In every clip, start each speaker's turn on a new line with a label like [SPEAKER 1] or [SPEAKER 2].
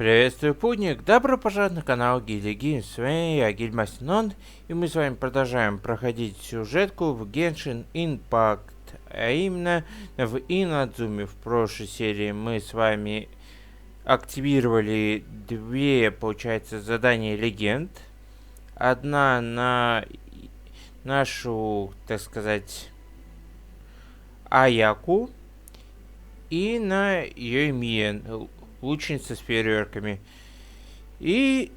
[SPEAKER 1] Приветствую, путник! Добро пожаловать на канал Гильдии. С вами я, Гильдмастер, и мы с вами продолжаем проходить сюжетку в Genshin Impact, а именно в Инадзуме. В прошлой серии мы с вами активировали две, получается, задания легенд. Одна на нашу, так сказать, Аяку и на Йоймия, лучница с фейерверками. И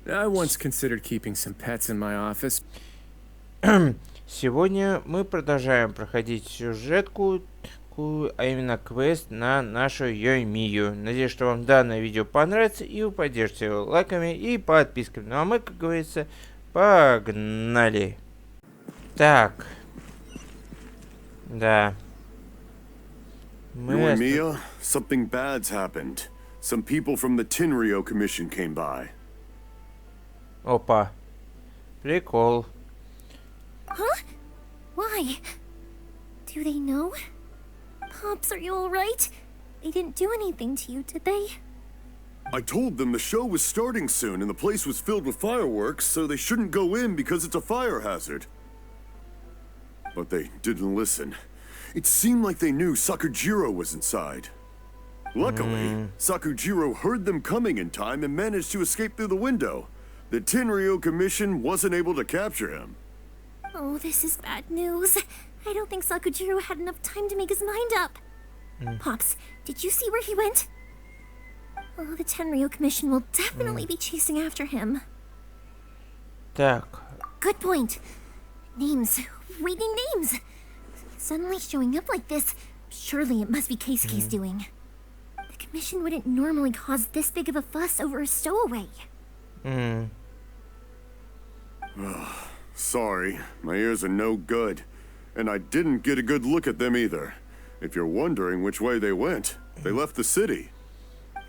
[SPEAKER 1] сегодня мы продолжаем проходить сюжетку, а именно квест на нашу Йоймию. Надеюсь, что вам данное видео понравится и вы поддержите его лайками и подписками. Ну а мы, как говорится, погнали. Так. Да.
[SPEAKER 2] Yoimiya, something bad's happened. Some people from the Tenryou Commission came by.
[SPEAKER 1] Опа. Прикол.
[SPEAKER 3] Huh? Why? Do they know? Pops, are you alright? They didn't do anything to you, did they?
[SPEAKER 2] I told them the show was starting soon and the place was filled with fireworks, so they shouldn't go in because it's a fire hazard. But they didn't listen. It seemed like they knew Sakujiro was inside. Luckily, Sakujiro heard them coming in time and managed to escape through the window. The Tenryou Commission wasn't able to capture him.
[SPEAKER 3] Oh, this is bad news. I don't think Sakujiro had enough time to make his mind up. Pops, did you see where he went? Oh, the Tenryou Commission will definitely be chasing after him.
[SPEAKER 1] Так.
[SPEAKER 3] Good point. Names. Reading names. Suddenly showing up like this, surely it must be Keisuke's doing. The Commission wouldn't normally cause this big of a fuss over a stowaway.
[SPEAKER 2] Sorry, my ears are no good. And I didn't get a good look at them either. If you're wondering which way they went, they left the city.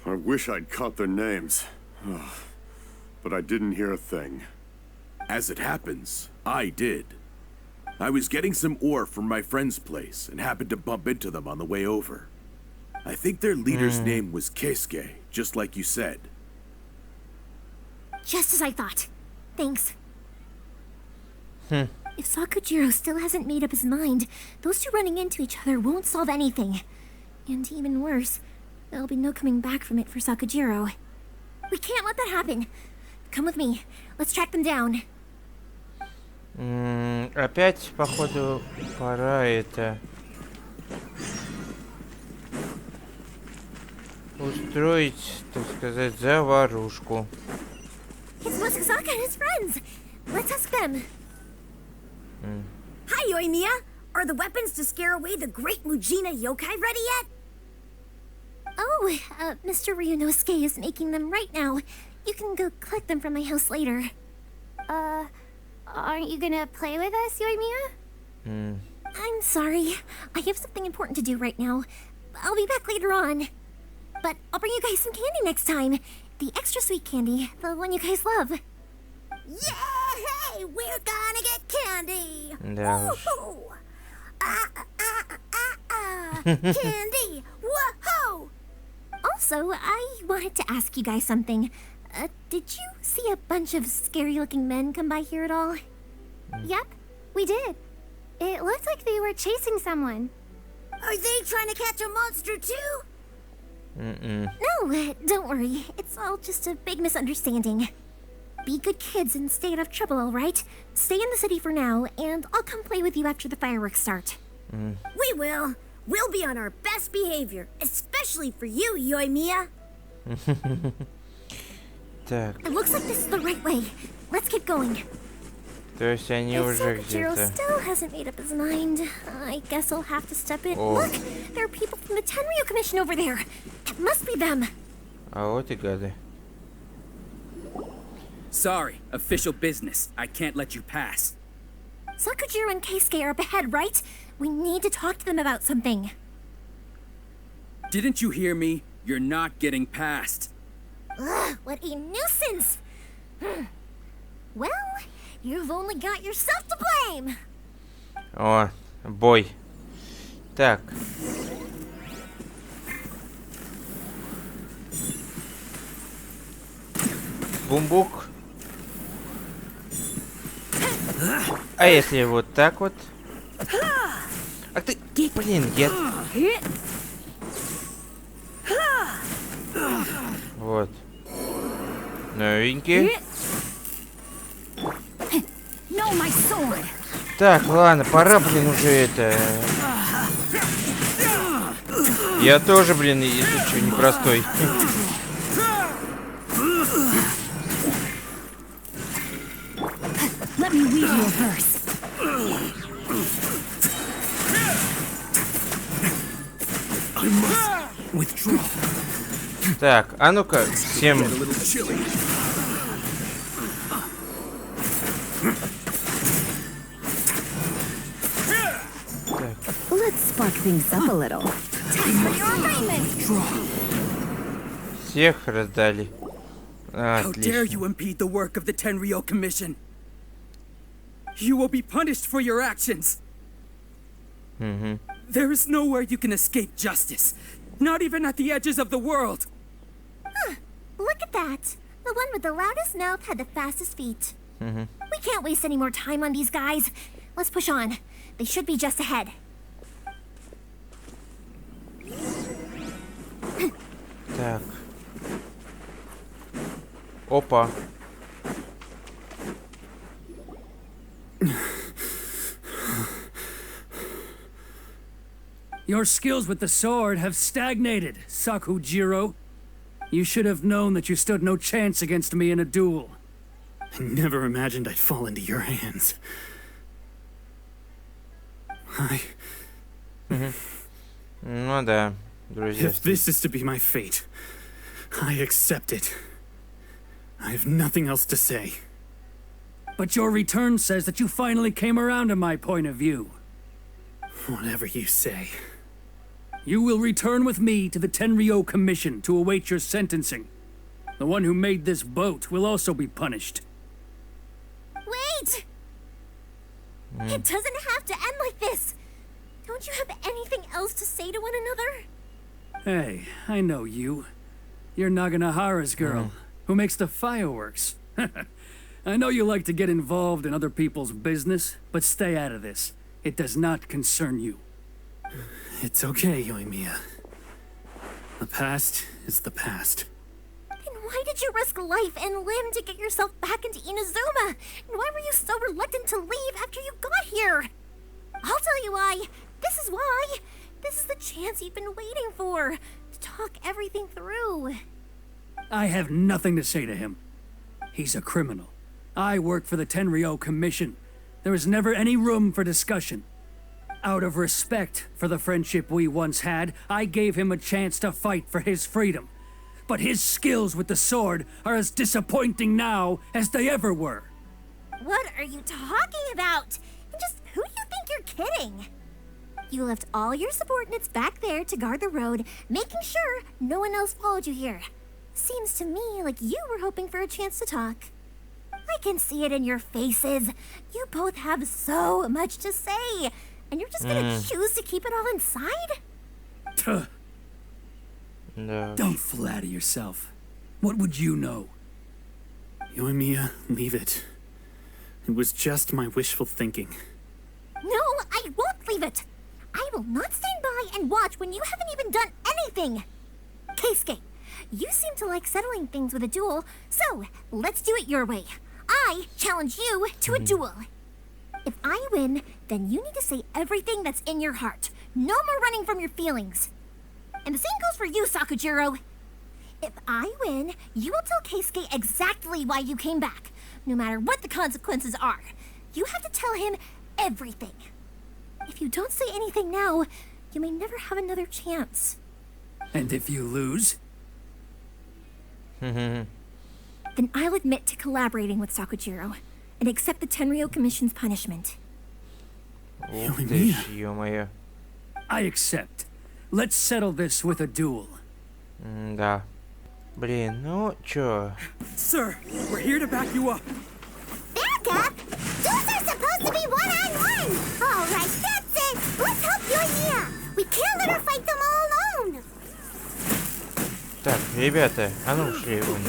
[SPEAKER 2] I wish I'd caught their names. But I didn't hear a thing.
[SPEAKER 4] As it happens, I did. I was getting some ore from my friend's place and happened to bump into them on the way over. I think their leader's name was Keisuke, just like you said.
[SPEAKER 3] Just as I thought. Thanks. If Sakujiro still hasn't made up his mind, those two running into each other won't solve anything. And even worse, there'll be no coming back from it for Sakujiro. We can't let that happen. Come with me. Let's track them down.
[SPEAKER 1] Опять, походу, пора это устроить, так сказать, заварушку.
[SPEAKER 3] It's Masazaka and his friends. Let's ask them.
[SPEAKER 5] Hi, Yoimiya. Are the weapons to scare away the great Mujina yokai ready yet?
[SPEAKER 3] Oh, Mr. Ryunosuke is making them right now. You can go collect them from my house later. Aren't you gonna play with us, Yoimiya? I'm sorry. I have something important to do right now. I'll be back later on. But I'll bring you guys some candy next time. The extra sweet candy, the one you guys love.
[SPEAKER 5] Yay! We're gonna get candy!
[SPEAKER 1] Да уж.
[SPEAKER 5] Woohoo! Candy! Woohoo!
[SPEAKER 3] Also, I wanted to ask you guys something. Did you see a bunch of scary-looking men come by here at all?
[SPEAKER 6] Yep, we did. It looked like they were chasing someone.
[SPEAKER 5] Are they trying to catch a monster too?
[SPEAKER 3] No, don't worry. It's all just a big misunderstanding. Be good kids and stay out of trouble, alright? Stay in the city for now, and I'll come play with you after the fireworks start.
[SPEAKER 5] We will. We'll be on our best behavior, especially for you, Yoimiya.
[SPEAKER 1] Так,
[SPEAKER 3] It looks like this is the right way. Let's get going.
[SPEAKER 1] то есть они
[SPEAKER 3] If
[SPEAKER 1] уже
[SPEAKER 3] Sakujiro
[SPEAKER 1] где-то.
[SPEAKER 3] still hasn't made up his mind, I guess I'll have to step in.
[SPEAKER 1] Oh.
[SPEAKER 3] Look, there are people from the Tenryou Commission over there. It must be them.
[SPEAKER 1] А вот и гады.
[SPEAKER 7] Sorry, official business. I can't let you pass.
[SPEAKER 3] Sakujiro and Keisuke are up ahead, right? We need to talk to them about something.
[SPEAKER 7] Didn't you hear me? You're not getting past.
[SPEAKER 3] Ugh, what a nuisance! Well, you've only got yourself to blame.
[SPEAKER 1] О, бой. Так. Бумбук. А если вот так вот? Ах ты, блин, я... Вот. Новенький. Так, ладно, пора, блин, уже это... Я тоже, блин, если что, непростой. Так, а ну-ка, всем... Всех раздали.
[SPEAKER 7] How dare
[SPEAKER 1] Отлично.
[SPEAKER 7] you impede the work of the Tenryou Commission? You will be punished for your actions. There is nowhere you can escape justice. Not even at the edges of the world.
[SPEAKER 3] Look at that. The one with the loudest mouth had the fastest feet. We can't waste any more time on these guys. Let's push on. They should be just ahead.
[SPEAKER 1] Так. Опа.
[SPEAKER 8] Your skills with the sword have stagnated, Sakujiro. You should have known that you stood no chance against me in a duel.
[SPEAKER 9] I never imagined I'd fall into your hands.
[SPEAKER 1] Ну да, друзья.
[SPEAKER 9] If this is to be my fate, I accept it. I have nothing else to say.
[SPEAKER 8] But your return says that you finally came around to my point of view.
[SPEAKER 9] Whatever you say.
[SPEAKER 8] You will return with me to the Tenryou Commission to await your sentencing. The one who made this boat will also be punished.
[SPEAKER 3] Wait! It doesn't have to end like this. Don't you have anything else to say to one another?
[SPEAKER 8] Hey, I know you. You're Naganahara's girl, who makes the fireworks. I know you like to get involved in other people's business, but stay out of this. It does not concern you.
[SPEAKER 9] It's okay, Yoimiya. The past is the past.
[SPEAKER 3] Then why did you risk life and limb to get yourself back into Inazuma? And why were you so reluctant to leave after you got here? I'll tell you why. This is why. This is the chance you've been waiting for. To talk everything through.
[SPEAKER 8] I have nothing to say to him. He's a criminal. I work for the Tenryou Commission. There is never any room for discussion. Out of respect for the friendship we once had, I gave him a chance to fight for his freedom. But his skills with the sword are as disappointing now as they ever were.
[SPEAKER 3] What are you talking about? And just who do you think you're kidding? You left all your subordinates back there to guard the road, making sure no one else followed you here. Seems to me like you were hoping for a chance to talk. I can see it in your faces. You both have so much to say, and you're just gonna choose to keep it all inside?
[SPEAKER 8] Tuh.
[SPEAKER 1] Да.
[SPEAKER 8] Don't flatter yourself. What would you know?
[SPEAKER 9] Yoimiya, leave it. It was just my wishful thinking.
[SPEAKER 3] No, I won't leave it. I will not stand by and watch when you haven't even done anything. Keisuke, you seem to like settling things with a duel, so let's do it your way. I challenge you to a duel. If I win, then you need to say everything that's in your heart. No more running from your feelings. And the same goes for you, Sakujiro. If I win, you will tell Keisuke exactly why you came back, no matter what the consequences are. You have to tell him everything. If you don't say anything now, you may never have another chance.
[SPEAKER 8] And if you lose?
[SPEAKER 3] Then I'll admit to collaborating with Sakujiro and accept the Tenryou Commission's punishment.
[SPEAKER 1] Ух ты ж, ё-моё.
[SPEAKER 8] I accept. Let's settle this with a duel.
[SPEAKER 1] Да. Блин, ну чё?
[SPEAKER 7] Sir, we're here to back you up.
[SPEAKER 3] Back up? Duels are supposed to be one-on-one! Alright, that's it! Let's help Yoimiya! We can't let her fight them all alone!
[SPEAKER 1] Так, ребята, а ну шли вон.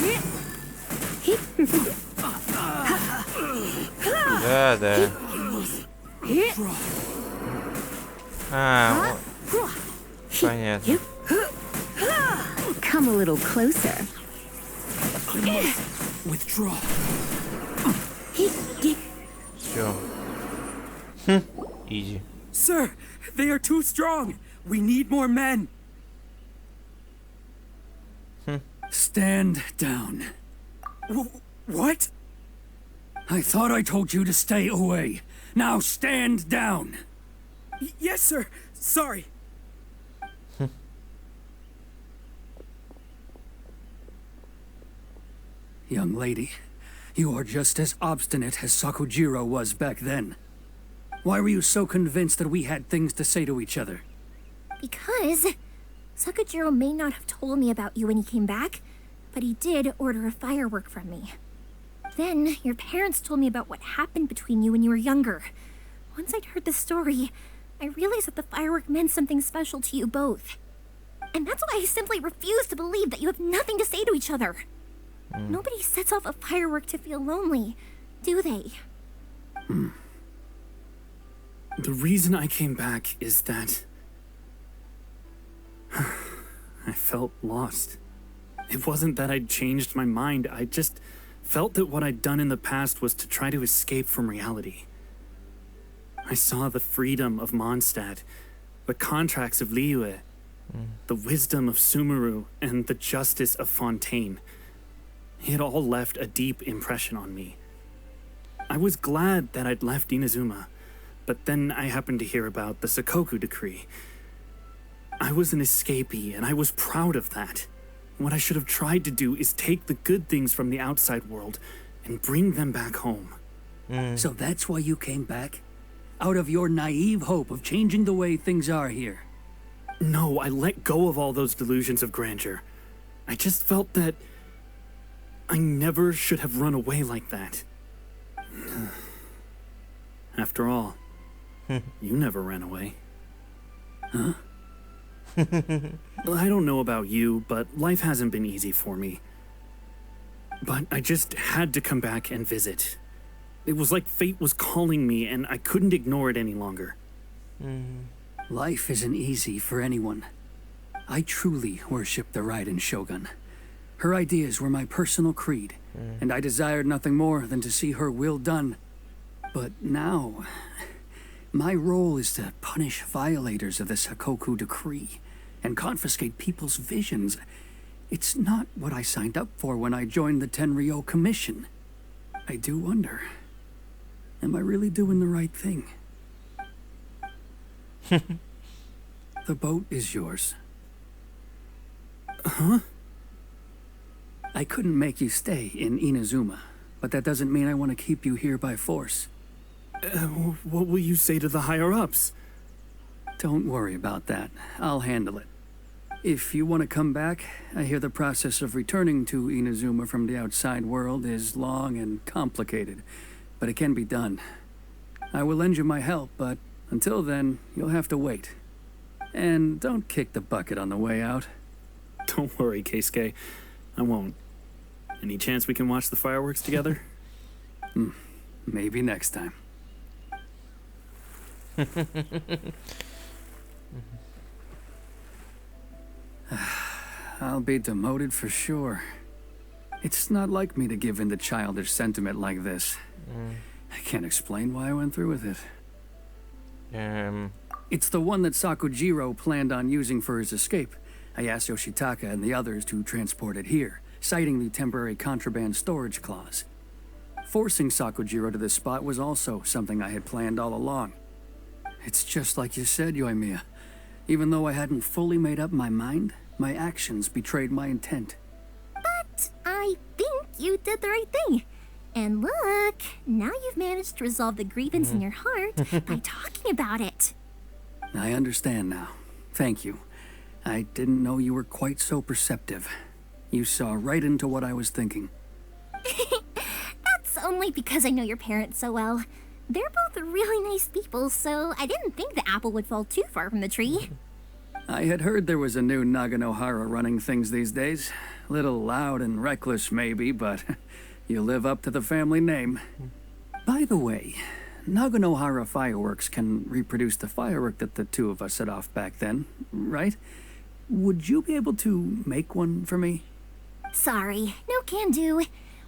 [SPEAKER 1] Да, да. А, вот. Понятно.
[SPEAKER 10] Come a little closer.
[SPEAKER 8] Withdraw.
[SPEAKER 1] Все. Изи.
[SPEAKER 7] Sir, they are too strong. We need more men.
[SPEAKER 8] Stand down.
[SPEAKER 7] What?
[SPEAKER 8] I thought I told you to stay away. Now stand down.
[SPEAKER 7] Yes, sir. Sorry.
[SPEAKER 8] Young lady, you are just as obstinate as Sakujiro was back then. Why were you so convinced that we had things to say to each other?
[SPEAKER 3] Because Sakujiro may not have told me about you when he came back, but he did order a firework from me. Then your parents told me about what happened between you when you were younger. Once I'd heard the story, I realized that the firework meant something special to you both. And that's why I simply refuse to believe that you have nothing to say to each other. Nobody sets off a firework to feel lonely, do they?
[SPEAKER 9] The reason I came back is that I felt lost. It wasn't that I'd changed my mind, I just felt that what I'd done in the past was to try to escape from reality. I saw the freedom of Mondstadt, the contracts of Liyue, the wisdom of Sumeru, and the justice of Fontaine. It all left a deep impression on me. I was glad that I'd left Inazuma, but then I happened to hear about the Sakoku decree. I was an escapee, and I was proud of that. What I should have tried to do is take the good things from the outside world and bring them back home.
[SPEAKER 8] So that's why you came back? Out of your naive hope of changing the way things are here?
[SPEAKER 9] No, I let go of all those delusions of grandeur. I just felt that I never should have run away like that. After all, you never ran away. Huh? I don't know about you, but life hasn't been easy for me. But I just had to come back and visit. It was like fate was calling me, and I couldn't ignore it any longer.
[SPEAKER 8] Life isn't easy for anyone. I truly worship the Raiden Shogun. Her ideas were my personal creed, and I desired nothing more than to see her will done. But now, my role is to punish violators of the Sakoku decree and confiscate people's visions. It's not what I signed up for when I joined the Tenryo Commission. I do wonder, am I really doing the right thing? The boat is yours.
[SPEAKER 9] Huh?
[SPEAKER 8] I couldn't make you stay in Inazuma, but that doesn't mean I want to keep you here by force.
[SPEAKER 9] What will you say to the higher-ups?
[SPEAKER 8] Don't worry about that. I'll handle it. If you want to come back, I hear the process of returning to Inazuma from the outside world is long and complicated, but it can be done. I will lend you my help, but until then, you'll have to wait. And don't kick the bucket on the way out.
[SPEAKER 9] Don't worry, Keisuke. I won't. Any chance we can watch the fireworks together?
[SPEAKER 8] Maybe next time. I'll be demoted for sure. It's not like me to give in to childish sentiment like this. I can't explain why I went through with it. It's the one that Sakujiro planned on using for his escape. I asked Yoshitaka and the others to transport it here, citing the temporary contraband storage clause. Forcing Sakujiro to this spot was also something I had planned all along. It's just like you said, Yoimiya. Even though I hadn't fully made up my mind, my actions betrayed my intent.
[SPEAKER 3] But I think you did the right thing. And look, now you've managed to resolve the grievance in your heart by talking about it.
[SPEAKER 8] I understand now. Thank you. I didn't know you were quite so perceptive. You saw right into what I was thinking.
[SPEAKER 3] That's only because I know your parents so well. They're both really nice people, so I didn't think the apple would fall too far from the tree.
[SPEAKER 8] I had heard there was a new Naganohara running things these days. Little loud and reckless, maybe, but You live up to the family name. By the way, Naganohara Fireworks can reproduce the firework that the two of us set off back then, right? Would you be able to make one for me?
[SPEAKER 3] Sorry, no can do.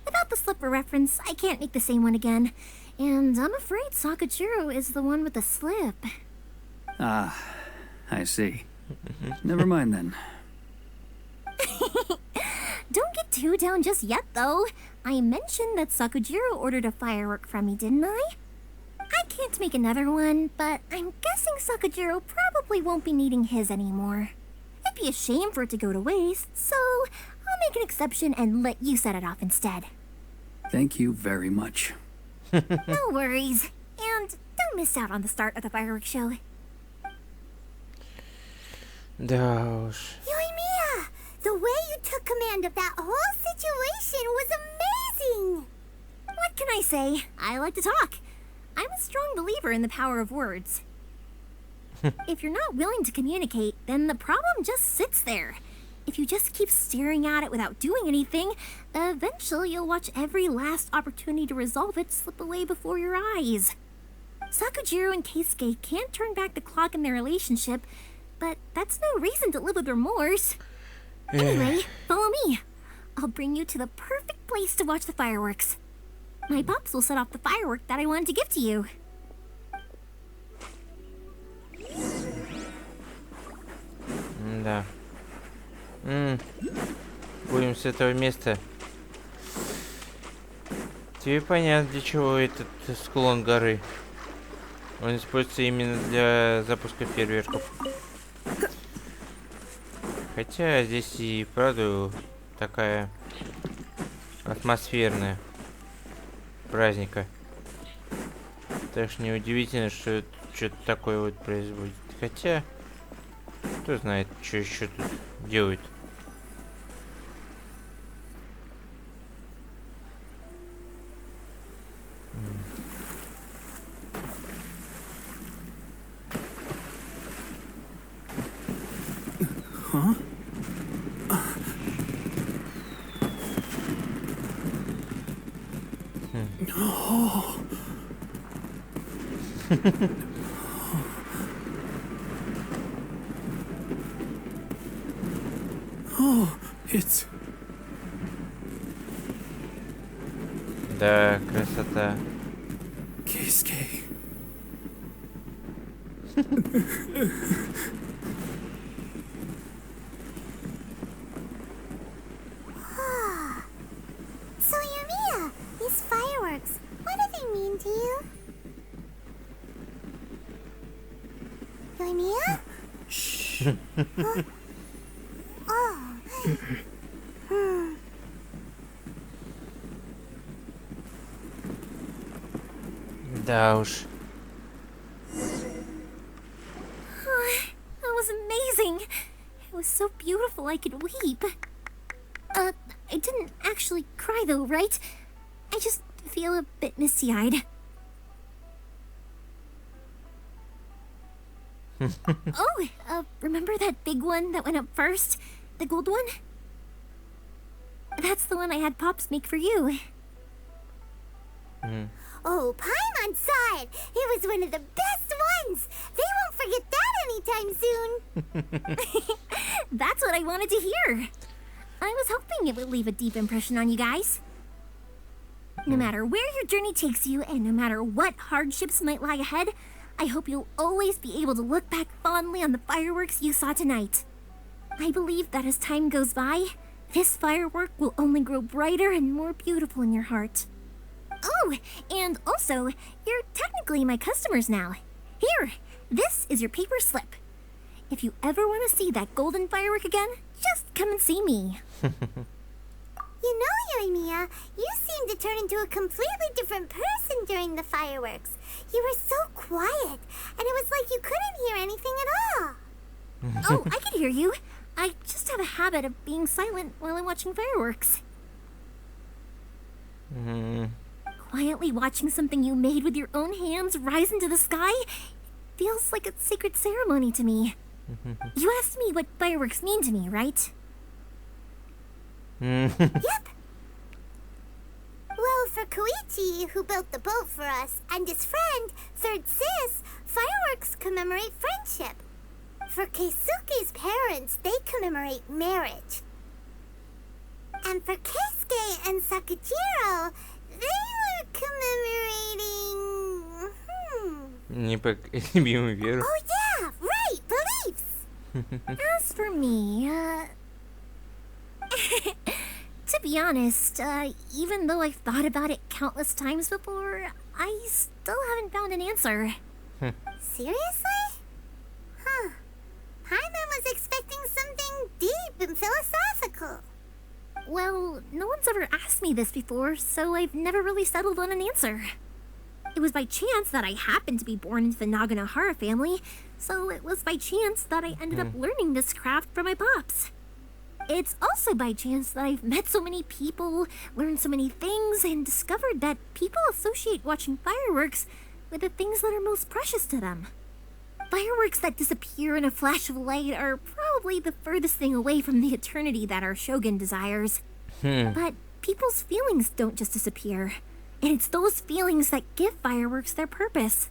[SPEAKER 3] Without the slipper reference, I can't make the same one again. And I'm afraid Sakujiro is the one with the slip.
[SPEAKER 8] Ah, I see. Never mind then.
[SPEAKER 3] Don't get too down just yet, though. I mentioned that Sakujiro ordered a firework from me, didn't I? I can't make another one, but I'm guessing Sakujiro probably won't be needing his anymore. It'd be a shame for it to go to waste, so I'll make an exception and let you set it off instead.
[SPEAKER 8] Thank you very much.
[SPEAKER 3] No worries. And don't miss out on the start of the fireworks show.
[SPEAKER 1] Да уж.
[SPEAKER 5] Yoimiya, the way you took command of that whole situation was amazing!
[SPEAKER 3] What can I say? I like to talk. I'm a strong believer in the power of words. If you're not willing to communicate, then the problem just sits there. If you just keep staring at it without doing anything, eventually you'll watch every last opportunity to resolve it slip away before your eyes. Sakujiro and Keisuke can't turn back the clock in their relationship, but that's no reason to live with remorse. Anyway, follow me. I'll bring you to the perfect place to watch the fireworks. My pops will set off the firework that I wanted to give to you.
[SPEAKER 1] Да. Будем с этого места. Тебе понятно, для чего этот склон горы. Он используется именно для запуска фейерверков. Хотя здесь и правда такая атмосферная праздника. Так что неудивительно, что что-то такое вот производит. Хотя, кто знает, что еще тут делают.
[SPEAKER 4] It's...
[SPEAKER 1] Да, красота.
[SPEAKER 4] Keisuke.
[SPEAKER 5] So, Yoimiya, these fireworks, what do they mean to you? Yoimiya?
[SPEAKER 4] Shh.
[SPEAKER 1] Да уж.
[SPEAKER 3] That was amazing. It was so beautiful I could weep. I didn't actually cry though, right? I just feel a bit misty-eyed. Oh, remember that big one that went up first? The gold one? That's the one I had Pops make for you.
[SPEAKER 5] Oh, Paimon saw it! It was one of the best ones! They won't forget that anytime soon!
[SPEAKER 3] That's what I wanted to hear. I was hoping it would leave a deep impression on you guys. No matter where your journey takes you, and no matter what hardships might lie ahead, I hope you'll always be able to look back fondly on the fireworks you saw tonight. I believe that as time goes by, this firework will only grow brighter and more beautiful in your heart. Oh, and also, you're technically my customers now. Here, this is your paper slip. If you ever want to see that golden firework again, just come and see me.
[SPEAKER 5] You know, Yoimiya, you seemed to turn into a completely different person during the fireworks. You were so quiet, and it was like you couldn't hear anything at all.
[SPEAKER 3] Oh, I can hear you. I just have a habit of being silent while I'm watching fireworks. Quietly watching something you made with your own hands rise into the sky feels like a sacred ceremony to me. You asked me what fireworks mean to me, right?
[SPEAKER 5] Yep. Koichi, who built the boat for us, and his friend, Third Sis, fireworks commemorate friendship. For Keisuke's parents, they commemorate marriage. And for Keisuke and Sakujiro, they were commemorating...
[SPEAKER 1] Непоколебимую веру.
[SPEAKER 5] Oh yeah, right, beliefs!
[SPEAKER 3] As for me, to be honest, even though I've thought about it countless times before, I still haven't found an answer.
[SPEAKER 5] Seriously? Huh. Paimon was expecting something deep and philosophical.
[SPEAKER 3] Well, no one's ever asked me this before, so I've never really settled on an answer. It was by chance that I happened to be born into the Naganohara family, so it was by chance that I ended up learning this craft from my pops. It's also by chance that I've met so many people, learned so many things, and discovered that people associate watching fireworks with the things that are most precious to them. Fireworks that disappear in a flash of light are probably the furthest thing away from the eternity that our shogun desires. But people's feelings don't just disappear. And it's those feelings that give fireworks their purpose.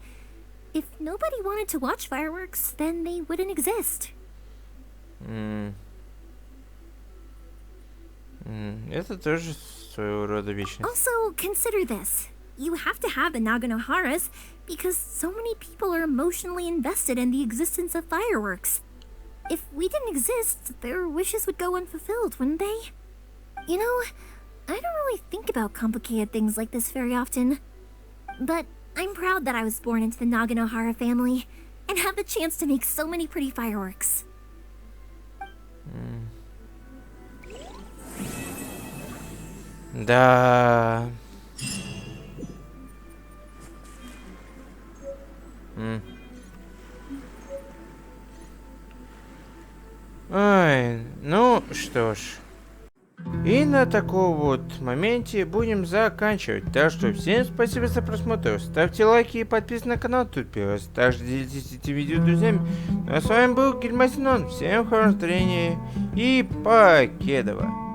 [SPEAKER 3] If nobody wanted to watch fireworks, then they wouldn't exist.
[SPEAKER 1] Это тоже своего рода вечность.
[SPEAKER 3] Also, consider this. You have to have the Naganoharas because so many people are emotionally invested in the existence of fireworks. If we didn't exist, their wishes would go unfulfilled, wouldn't they? You know, I don't really think about complicated things like this very often. But I'm proud that I was born into the Naganohara family and have the chance to make so many pretty fireworks.
[SPEAKER 1] Да. Ой, ну что ж. И на таком вот моменте будем заканчивать. Так что всем спасибо за просмотр. Ставьте лайки и подписывайтесь на канал тут пирос. Также делитесь этим видео с друзьями. Ну а с вами был Гильдия. Всем хорошего настроения и покедова.